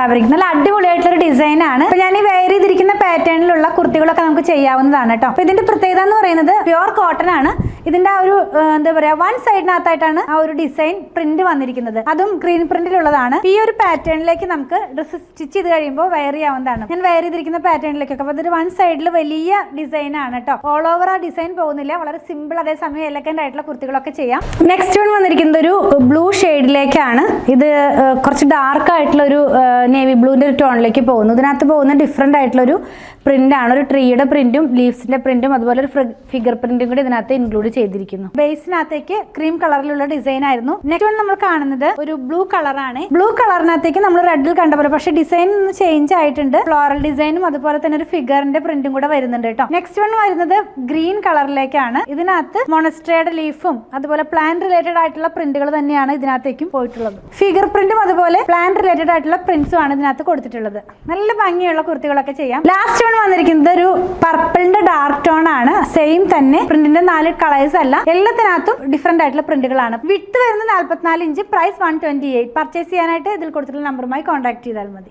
Fabric. നല്ല അടിപൊളിയായിട്ടുള്ള ഒരു ഡിസൈൻ ആണ്. അപ്പൊ ഞാൻ ഈ വെയർ ചെയ്തിരിക്കുന്ന പാറ്റേണിലുള്ള കുർത്തികളൊക്കെ നമുക്ക് ചെയ്യാവുന്നതാണ് കേട്ടോ. അപ്പൊ ഇതിന്റെ പ്രത്യേകത എന്ന് പറയുന്നത് പ്യുവർ കോട്ടൺ ആണ്. ഇതിന്റെ ആ ഒരു എന്താ പറയാ വൺ സൈഡിനകത്തായിട്ടാണ് ആ ഒരു ഡിസൈൻ പ്രിന്റ് വന്നിരിക്കുന്നത്. അതും ഗ്രീൻ പ്രിന്റിലുള്ളതാണ്. ഈ ഒരു പാറ്റേണിലേക്ക് നമുക്ക് ഡ്രസ്സ് സ്റ്റിച്ച് ചെയ്ത് കഴിയുമ്പോൾ വെയർ ചെയ്യാവുന്നതാണ്. ഞാൻ വെയർ ചെയ്തിരിക്കുന്ന പാറ്റേണിലേക്കൊക്കെ. അപ്പൊ ഇതൊരു വൺ സൈഡിൽ വലിയ ഡിസൈൻ ആണ് കേട്ടോ. ഓൾ ഓവർ ആ ഡിസൈൻ പോകുന്നില്ല. വളരെ സിമ്പിൾ, അതേസമയം എലഗന്റ് ആയിട്ടുള്ള കുർത്തികളൊക്കെ ചെയ്യാം. നെക്സ്റ്റ് വൺ വന്നിരിക്കുന്നത് ഒരു ബ്ലൂ ഷെയ്ഡിലേക്കാണ്. ഇത് കുറച്ച് ഡാർക്ക് ആയിട്ടുള്ള ഒരു നേവി ബ്ലൂവിന്റെ ഒരു ടോണിലേക്ക് പോകുന്നു. ഇതിനകത്ത് പോകുന്ന ഡിഫറെന്റ് ആയിട്ടുള്ള ഒരു പ്രിന്റ് ആണ്. ഒരു ട്രീയുടെ പ്രിന്റും ലീവ്സിന്റെ പ്രിന്റും അതുപോലെ ഒരു ഫിഗർ പ്രിന്റും കൂടി ഇതിനകത്ത് ഇൻക്ലൂഡ് ചെയ്തിരിക്കുന്നു. ബേസിനകത്തേക്ക് ക്രീം കളറിലുള്ള ഡിസൈൻ ആയിരുന്നു. നെക്സ്റ്റ് വൺ നമ്മൾ കാണുന്നത് ഒരു ബ്ലൂ കളറാണ്. ബ്ലൂ കളറിനകത്തേക്ക് നമ്മൾ റെഡിൽ കണ്ട പോലെ, പക്ഷേ ഡിസൈൻ ചേഞ്ച് ആയിട്ടുണ്ട്. ഫ്ലോറൽ ഡിസൈനും അതുപോലെ തന്നെ ഒരു ഫിഗറിന്റെ പ്രിന്റും കൂടെ വരുന്നുണ്ട് കേട്ടോ. നെക്സ്റ്റ് വൺ വരുന്നത് ഗ്രീൻ കളറിലേക്കാണ്. ഇതിനകത്ത് മൊണസ്ട്രയുടെ ലീഫും അതുപോലെ പ്ലാൻ റിലേറ്റഡ് ആയിട്ടുള്ള പ്രിന്റുകൾ തന്നെയാണ് ഇതിനകത്തേക്കും പോയിട്ടുള്ളത്. ഫിഗർ പ്രിന്റും അതുപോലെ പ്ലാൻ റിലേറ്റഡ് ആയിട്ടുള്ള പ്രിന്റ്സും ആണ് ഇതിനകത്ത് കൊടുത്തിട്ടുള്ളത്. നല്ല ഭംഗിയുള്ള കുർത്തികളൊക്കെ ചെയ്യാം. ലാസ്റ്റ് വൺ വന്നിരിക്കുന്നത് ഒരു പർപ്പിളിന്റെ ഡാർക്ക് ടോൺ ആണ്. സെയിം തന്നെ പ്രിന്റിന്റെ 4 കളേഴ്സ് അല്ല, എല്ലാത്തിനകത്തും ഡിഫറെന്റ് ആയിട്ടുള്ള പ്രിന്റുകളാണ്. വിഡ്ത്ത് വരുന്നത് 44 ഇഞ്ച്, പ്രൈസ് 128. പർച്ചേസ് ചെയ്യാനായിട്ട് ഇതിൽ കൊടുത്തിട്ടുള്ള നമ്പറുമായി കോൺടാക്ട് ചെയ്താൽ മതി.